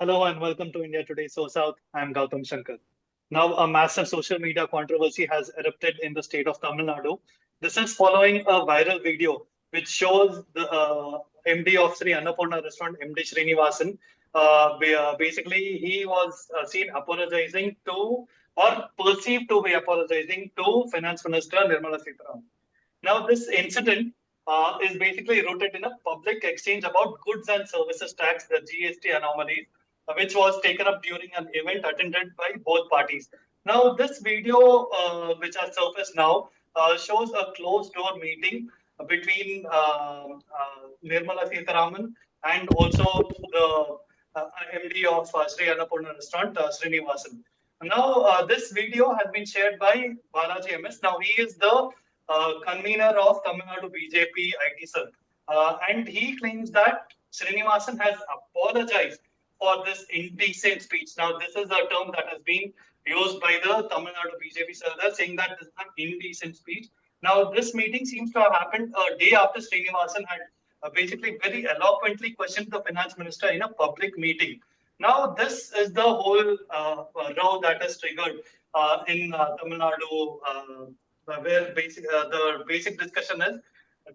Hello and welcome to India Today So South. I'm Gautam Shankar. Now, a massive social media controversy has erupted in the state of Tamil Nadu. This is following a viral video which shows the MD of Sri Annapurna restaurant, MD Srinivasan. Basically, he was seen apologizing to or perceived to be apologizing to Finance Minister Nirmala Sitharaman. Now, this incident is basically rooted in a public exchange about goods and services tax, the GST anomalies, which was taken up during an event attended by both parties. Now, this video, which has surfaced now, shows a closed door meeting between Nirmala Sitharaman and also the MD of Sri Annapurna restaurant, Srinivasan. Now, this video has been shared by Balaji MS. Now, he is the convener of Tamil Nadu BJP IT cell. And he claims that Srinivasan has apologized for this indecent speech. Now, this is a term that has been used by the Tamil Nadu BJP cell, saying that this is an indecent speech. Now, this meeting seems to have happened a day after Srinivasan had basically very eloquently questioned the finance minister in a public meeting. Now, this is the whole row that is triggered in Tamil Nadu, where the basic discussion is,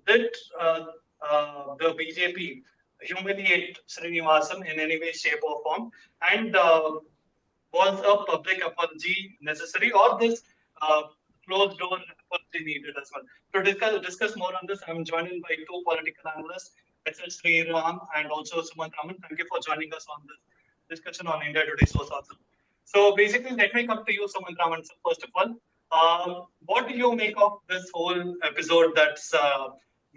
did the BJP humiliate Srinivasan in any way, shape, or form? And was a public apology necessary, or this uh, closed door apology needed as well? To discuss more on this, I'm joined by two political analysts, S.S. Sriram and also Sumant Raman. Thank you for joining us on this discussion on India Today Source also. So basically, let me come to you, Sumant Raman. So first of all, what do you make of this whole episode that's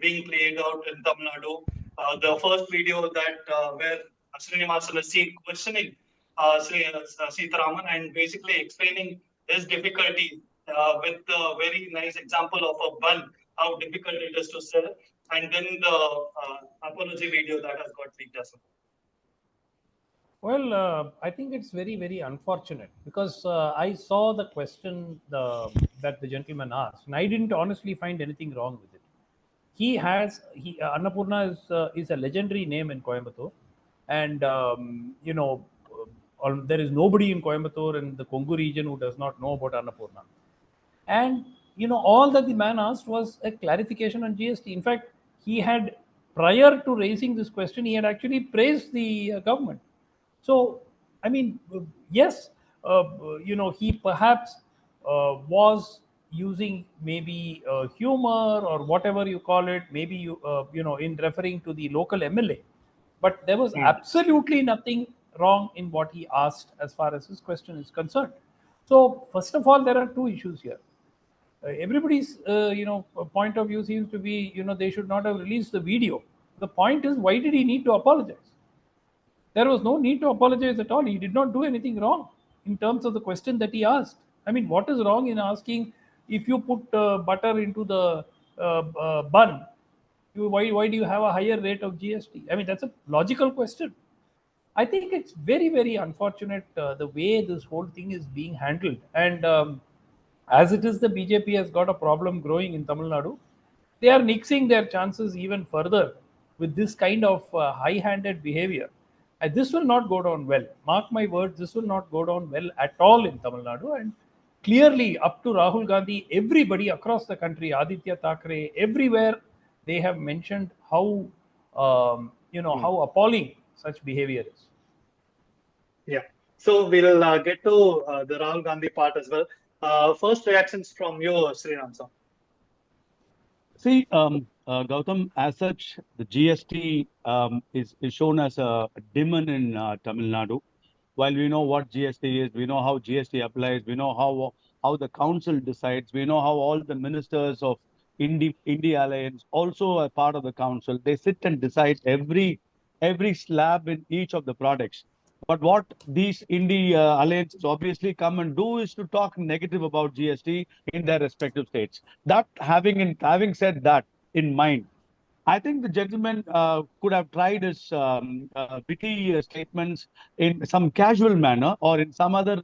being played out in Tamil Nadu? The first video that where Srinivasan is seen questioning Sitharaman and basically explaining his difficulty with the very nice example of a bun, how difficult it is to sell, and then the apology video that has got leaked as well. Well, I think it's very, very unfortunate because I saw the question that the gentleman asked, and I didn't honestly find anything wrong with it. Annapurna is a legendary name in Coimbatore, and there is nobody in Coimbatore and the Kongu region who does not know about Annapurna. And all that the man asked was a clarification on GST. In fact, he had, prior to raising this question, he had actually praised the government. So, I mean, yes, he perhaps was using maybe humor or whatever you call it, maybe in referring to the local MLA. But there was Hmm. absolutely nothing wrong in what he asked as far as his question is concerned. So, first of all, there are two issues here. Everybody's point of view seems to be they should not have released the video. The point is, why did he need to apologize? There was no need to apologize at all. He did not do anything wrong in terms of the question that he asked. I mean, what is wrong in asking if you put butter into the bun? Why do you have a higher rate of GST? I mean, that's a logical question. I think it's very, very unfortunate the way this whole thing is being handled. And as it is, the BJP has got a problem growing in Tamil Nadu. They are nixing their chances even further with this kind of high handed behavior. And this will not go down well. Mark my words, this will not go down well at all in Tamil Nadu. And clearly, up to Rahul Gandhi, everybody across the country, Aditya Thackeray, everywhere, they have mentioned Hmm. how appalling such behavior is. Yeah. So we'll get to the Rahul Gandhi part as well. First reactions from you, Sriram sir. See, Gautam, as such, the GST is shown as a demon in Tamil Nadu. While we know what GST is, we know how GST applies, we know how the council decides, we know how all the ministers of India Alliance, also a part of the council, they sit and decide every slab in each of the products. But what these India alliances obviously come and do is to talk negative about GST in their respective states. That having said that in mind, I think the gentleman could have tried his witty statements in some casual manner or in some other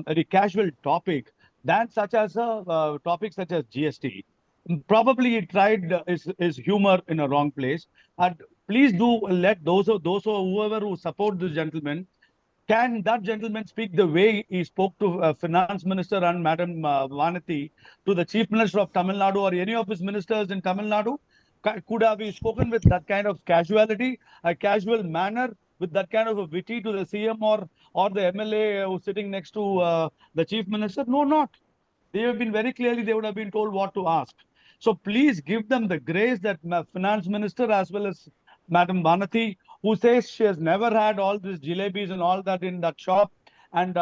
very casual topic than such as a topic such as GST. Probably he tried his humor in a wrong place. And please do let those or whoever who support this gentleman Can that gentleman speak the way he spoke to Finance Minister and Madam Vanati, to the Chief Minister of Tamil Nadu or any of his ministers in Tamil Nadu? Could have he spoken with that kind of casuality, a casual manner, with that kind of a witty to the CM or the MLA who's sitting next to the Chief Minister? No, not. They have been very clearly, they would have been told what to ask. So please give them the grace that Finance Minister as well as Madam Vanati, who says she has never had all these jalebis and all that in that shop, and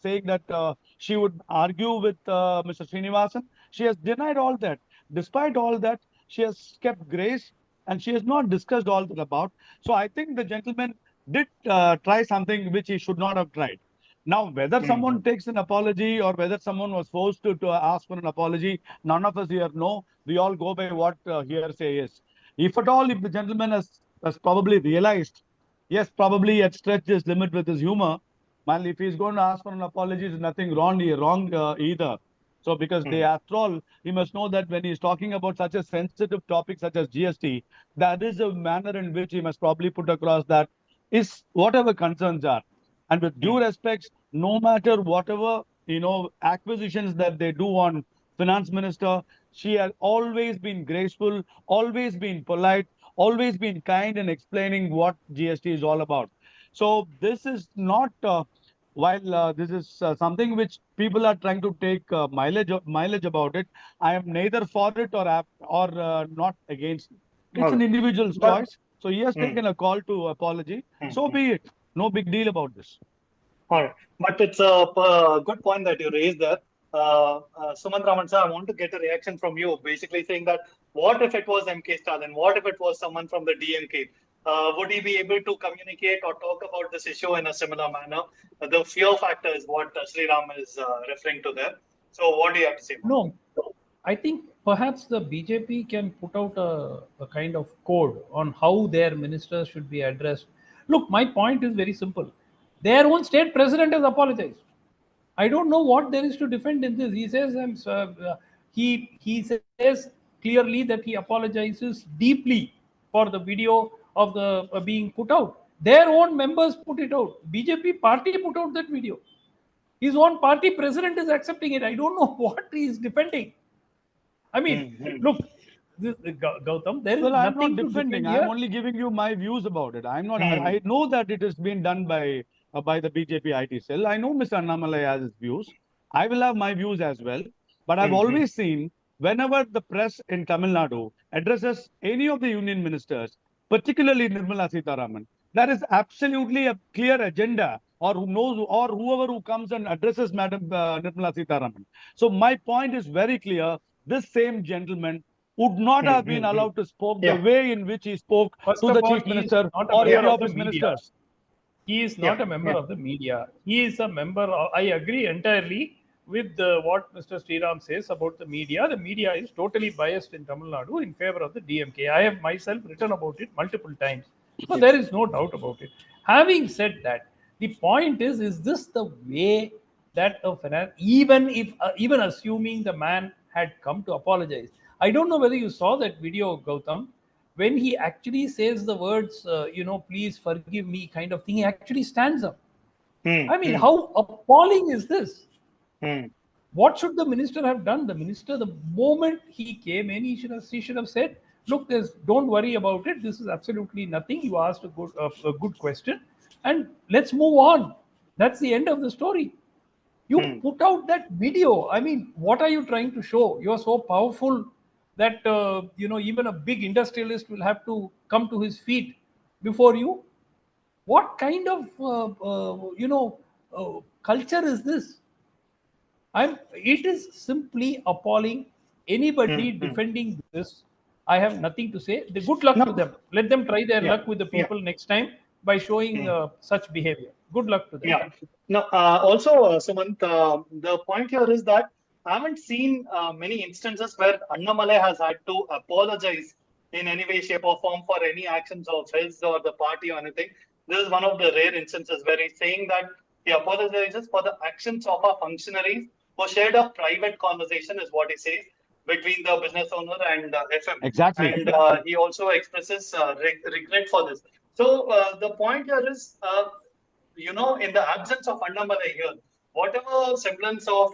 saying that she would argue with Mr. Srinivasan. She has denied all that. Despite all that, she has kept grace and she has not discussed all that about. So I think the gentleman did try something which he should not have tried. Now, whether someone takes an apology or whether someone was forced to ask for an apology, none of us here know. We all go by what hearsay is. If at all, if the gentleman has probably realized, yes, probably he had stretched his limit with his humor, well, if he's going to ask for an apology, there's nothing wrong either. So, because after all, he must know that when he's talking about such a sensitive topic such as GST, that is a manner in which he must probably put across that is whatever concerns are. And with due respects, no matter whatever, acquisitions that they do on Finance Minister, she has always been graceful, always been polite, always been kind in explaining what GST is all about. So this is not, while this is something which people are trying to take mileage about it, I am neither for it or not against it. It's an individual's choice. So he has taken a call to apology. So be it. No big deal about this. All right. But it's a good point that you raised there. Sumant Raman sir, I want to get a reaction from you, basically saying that what if it was MK Stalin? What if it was someone from the DMK? Would he be able to communicate or talk about this issue in a similar manner? The fear factor is what Sriram is referring to there. So what do you have to say? No, I think perhaps the BJP can put out a kind of code on how their ministers should be addressed. Look, my point is very simple. Their own state president has apologized. I don't know what there is to defend in this. He says he says clearly that he apologizes deeply for the video of the being put out. Their own members put it out. BJP party put out that video. His own party president is accepting it. I don't know what he is defending. I mean, look, Gautam, there is well, I'm nothing not defending. To defend I'm only giving you my views about it. I'm not. I know that it has been done by the BJP IT cell. I know Mr. Annamalai has his views. I will have my views as well. But I've always seen whenever the press in Tamil Nadu addresses any of the union ministers, particularly Nirmala Sitharaman, there is absolutely a clear agenda, or whoever who comes and addresses Madam Nirmala Sitharaman. So my point is very clear. This same gentleman would not have been allowed to speak the way in which he spoke to the Chief Minister or any of his ministers. He is not a member of the media. He is a member of, I agree entirely with what Mr. Sriram says about the media. The media is totally biased in Tamil Nadu in favor of the DMK. I have myself written about it multiple times. So there is no doubt about it. Having said that, the point is this the way that even assuming the man had come to apologize? I don't know whether you saw that video, Gautam, when he actually says the words, please forgive me kind of thing, he actually stands up. I mean, how appalling is this? What should the minister have done? The minister, the moment he came in, he should have said, look, don't worry about it. This is absolutely nothing. You asked a good question and let's move on. That's the end of the story. You put out that video. I mean, what are you trying to show? You are so powerful that even a big industrialist will have to come to his feet before you. What kind of culture is this? It is simply appalling. Anybody defending this, I have nothing to say. Good luck to them. Let them try their luck with the people next time by showing such behavior. Good luck to them. Yeah. No. Also, Sumant, the point here is that I haven't seen many instances where Annamalai has had to apologize in any way, shape, or form for any actions of his or the party or anything. This is one of the rare instances where he's saying that he apologizes for the actions of our functionaries who shared a private conversation, is what he says, between the business owner and FM. Exactly. And he also expresses regret for this. So the point here is, in the absence of Annamalai here, whatever semblance of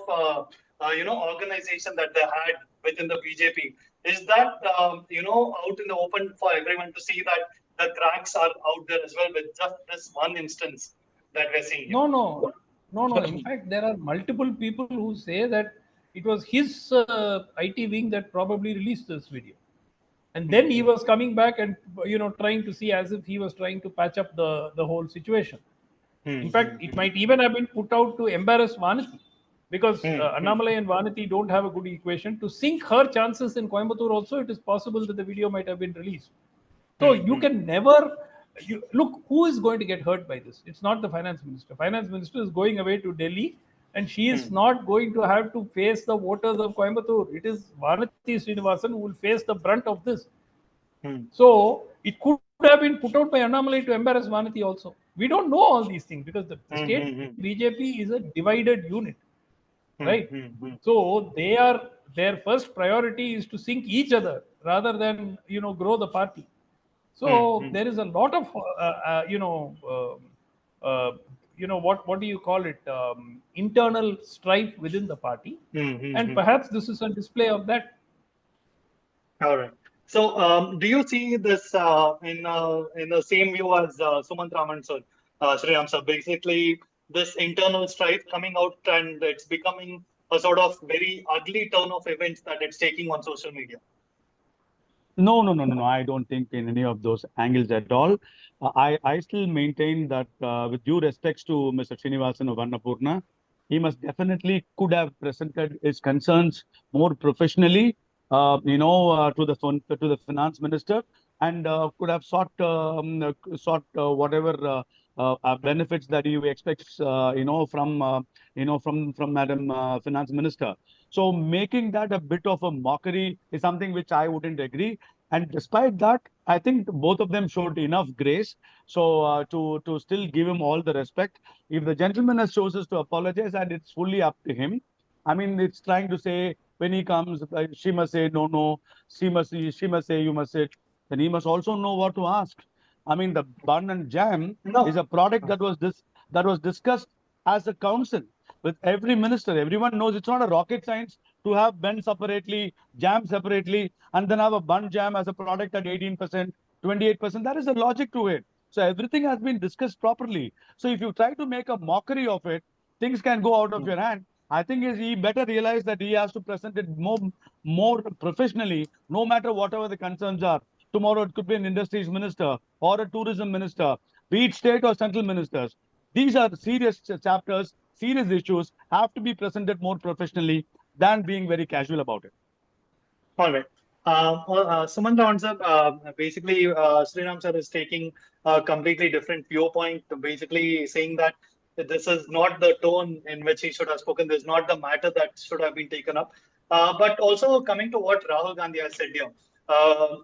organization that they had within the BJP, is that out in the open for everyone to see that the cracks are out there as well with just this one instance that we're seeing here? No. In fact, there are multiple people who say that it was his IT wing that probably released this video. And then he was coming back and trying to see as if he was trying to patch up the whole situation. In fact, it might even have been put out to embarrass Vanati, because Annamalai and Vanati don't have a good equation. To sink her chances in Coimbatore also, it is possible that the video might have been released. So you can never look who is going to get hurt by this. It's not the finance minister. Finance minister is going away to Delhi, and she is not going to have to face the voters of Coimbatore. It is Vanati Srinivasan who will face the brunt of this. So it could have been put out by Annamalai to embarrass Vanati also. We don't know all these things because the state BJP is a divided unit, right? So their first priority is to sink each other rather than grow the party. So there is a lot of what do you call it, internal strife within the party, and perhaps this is a display of that. All right. So, do you see this in the same view as Sumant Raman sir, Sriram sir? Basically, this internal strife coming out, and it's becoming a sort of very ugly turn of events that it's taking on social media. No. I don't think in any of those angles at all. I still maintain that with due respects to Mr. Srinivasan of Annapurna, he must definitely could have presented his concerns more professionally, to the finance minister, and could have sought whatever benefits that he expects, from Madam Finance Minister. So making that a bit of a mockery is something which I wouldn't agree. And despite that, I think both of them showed enough grace. So to still give him all the respect. If the gentleman has chosen to apologize, and it's fully up to him. I mean, it's trying to say when he comes, she must say no. She must say you must say. Then he must also know what to ask. I mean, the bun and jam is a product that was discussed as a council with every minister. Everyone knows it's not a rocket science to have bun separately, jam separately, and then have a bun jam as a product at 18%, 28%. That is the logic to it. So everything has been discussed properly. So if you try to make a mockery of it, things can go out of your hand. I think he better realize that he has to present it more professionally, no matter whatever the concerns are. Tomorrow it could be an industries minister or a tourism minister, be it state or central ministers. These are serious chapters, serious issues, have to be presented more professionally than being very casual about it. All right. Sumant Raman sir, basically, Sriram sir is taking a completely different viewpoint, basically saying that this is not the tone in which he should have spoken. This is not the matter that should have been taken up. But also coming to what Rahul Gandhi has said here,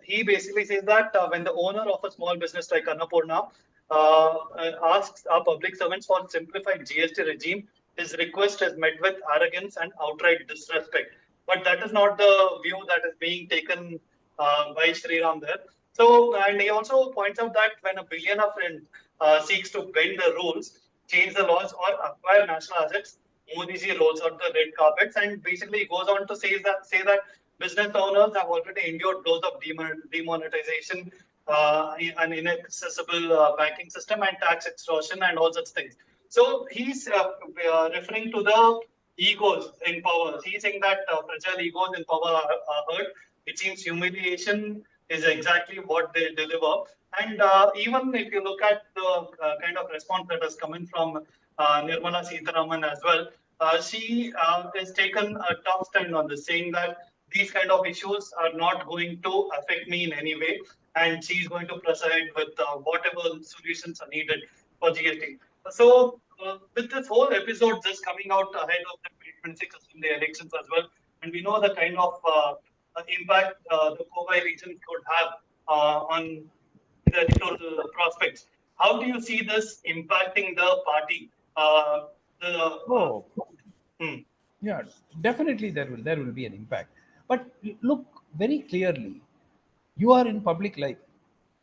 he basically says that when the owner of a small business like Annapurna asks our public servants for simplified GST regime, his request is met with arrogance and outright disrespect. But that is not the view that is being taken by Sriram there. So, and he also points out that when a billionaire friend seeks to bend the rules, change the laws, or acquire national assets, Modi ji rolls out the red carpets, and basically goes on to say that business owners have already endured blows of demonetization, an inaccessible banking system, and tax extortion, and all such things. So he's referring to the egos in power. He's saying that fragile egos in power are hurt. It seems humiliation is exactly what they deliver. And even if you look at the kind of response that has come in from Nirmala Sitharaman as well, she has taken a tough stand on this, saying that these kind of issues are not going to affect me in any way, and she's going to preside with whatever solutions are needed for GST. So, with this whole episode just coming out ahead of the 2026 Assembly elections as well, and we know the kind of impact the Kovai region could have on the electoral prospects. How do you see this impacting the party? Yeah, definitely there will be an impact. But look very clearly, you are in public life.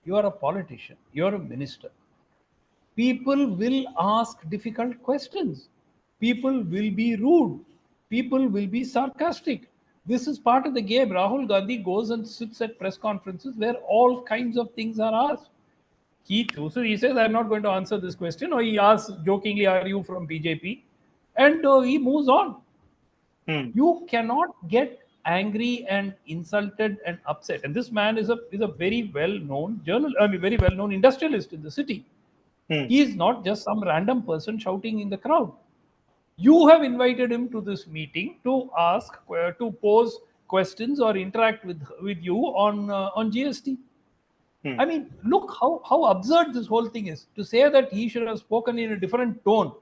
You are a politician. You are a minister. people will ask difficult questions. People will be rude. People will be sarcastic. This is part of the game. Rahul Gandhi goes and sits at press conferences where all kinds of things are asked. He chooses, he says, I'm not going to answer this question, or he asks jokingly, are you from BJP? And he moves on. You cannot get angry and insulted and upset. And this man is a very well-known very well-known industrialist in the city. He is not just some random person shouting in the crowd. You have invited him to this meeting to ask, to pose questions or interact with you on GST. I mean, look how absurd this whole thing is. To say that he should have spoken in a different tone.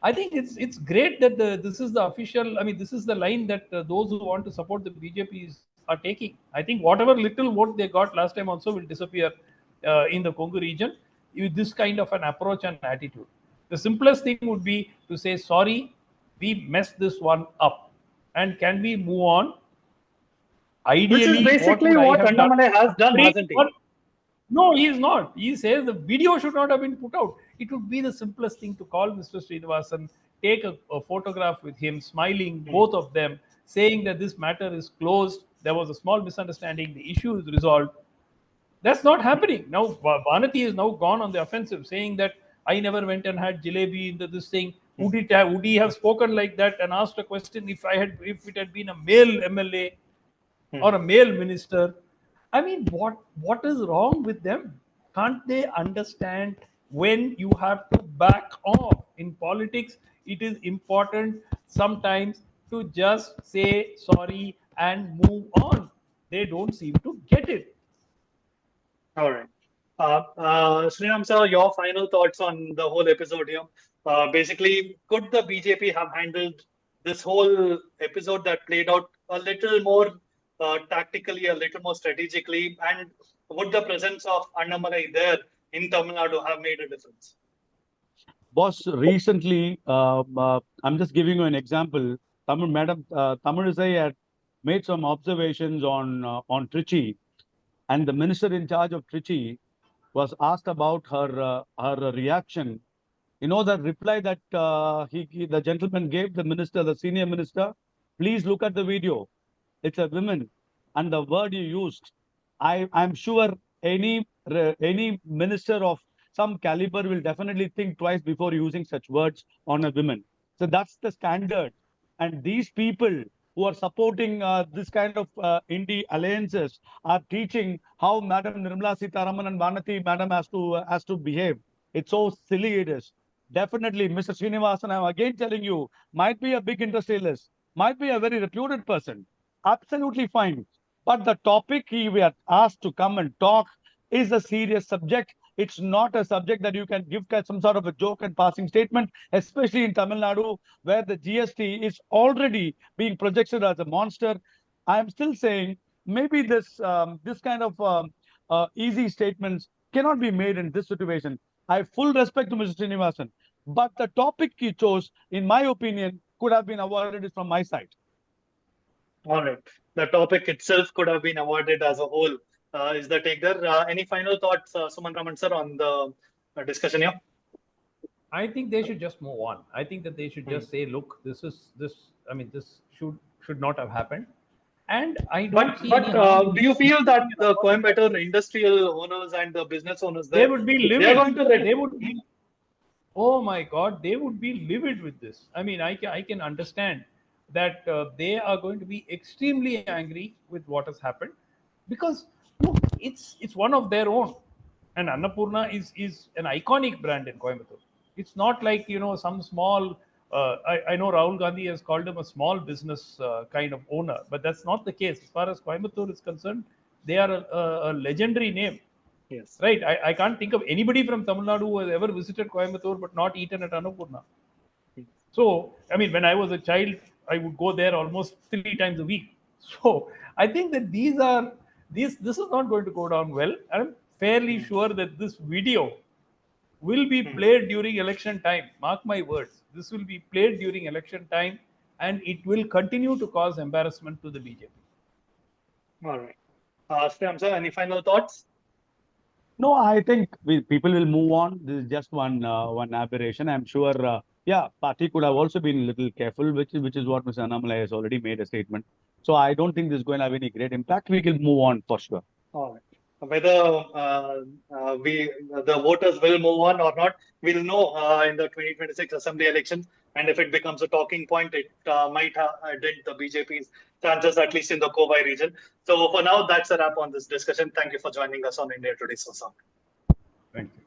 I think it's great that this is the official. I mean, this is the line that those who want to support the BJP are taking. I think whatever little vote they got last time also will disappear in the Congo region with this kind of an approach and attitude. The simplest thing would be to say, sorry, we messed this one up, and can we move on? Which is Ideally, basically what Annamalai has done, hasn't he? No, he is not. He says the video should not have been put out. It would be the simplest thing to call Mr. Srinivasan, take a photograph with him, smiling, both of them, saying that this matter is closed. There was a small misunderstanding. The issue is resolved. That's not happening. Now, Vanati is now gone on the offensive, saying that I never went and had jalebi into this thing. Would he have spoken like that and asked a question if it had been a male MLA or a male minister? I mean, what is wrong with them? Can't they understand when you have to back off? In politics, it is important sometimes to just say sorry and move on. They don't seem to get it. All right. Sriram sir, your final thoughts on the whole episode here. Basically, could the BJP have handled this whole episode that played out a little more tactically, a little more strategically, and would the presence of Annamalai there in Tamil Nadu have made a difference? Boss, recently, I'm just giving you an example. Madam Tamilisai had made some observations on Trichy, and the minister in charge of Trichy was asked about her reaction. You know, the reply that the gentleman gave, the senior minister, please look at the video. It's a woman, and the word you used, I'm sure any minister of some caliber will definitely think twice before using such words on a woman. So that's the standard. And these people who are supporting this kind of indie alliances are teaching how Madam Nirmala Sitharaman and Vanati Madam has to behave. It's so silly it is. Definitely, Mr. Srinivasan, I'm again telling you, might be a big industrialist, might be a very reputed person. Absolutely fine. But the topic we are asked to come and talk is a serious subject. It's not a subject that you can give some sort of a joke and passing statement, especially in Tamil Nadu, where the GST is already being projected as a monster. I'm still saying maybe this kind of easy statements cannot be made in this situation. I have full respect to Mr. Srinivasan, but the topic he chose, in my opinion, could have been avoided from my side. All right. The topic itself could have been avoided as a whole. Is the take there? Any final thoughts, Suman Raman sir, on the discussion here? I think they should just move on. I think that they should just say, look, this should not have happened. And I don't see any harm. Do you feel that the Coimbatore industrial owners and the business owners they would be livid. They are going to they would be, oh my God, they would be livid with this. I mean, I can understand that they are going to be extremely angry with what has happened, because look, it's one of their own, and Annapurna is an iconic brand in Coimbatore. It's not like some small. I know Rahul Gandhi has called him a small business kind of owner, but that's not the case. As far as Coimbatore is concerned, they are a legendary name. Yes. Right. I can't think of anybody from Tamil Nadu who has ever visited Coimbatore but not eaten at Annapurna. So, I mean, when I was a child, I would go there almost 3 times a week. So, I think that this is not going to go down well. I'm fairly sure that this video will be played during election time. Mark my words. This will be played during election time, and it will continue to cause embarrassment to the BJP. All right. Sriram sir, any final thoughts? No, I think people will move on. This is just one aberration. I'm sure. Yeah, party could have also been a little careful, which is what Mr. Annamala has already made a statement. So I don't think this is going to have any great impact. We can move on for sure. All right. Whether the voters will move on or not, we'll know in the 2026 assembly elections. And if it becomes a talking point, it might dent the BJP's chances, at least in the Kovai region. So for now, that's a wrap on this discussion. Thank you for joining us on India Today. So, Thank you.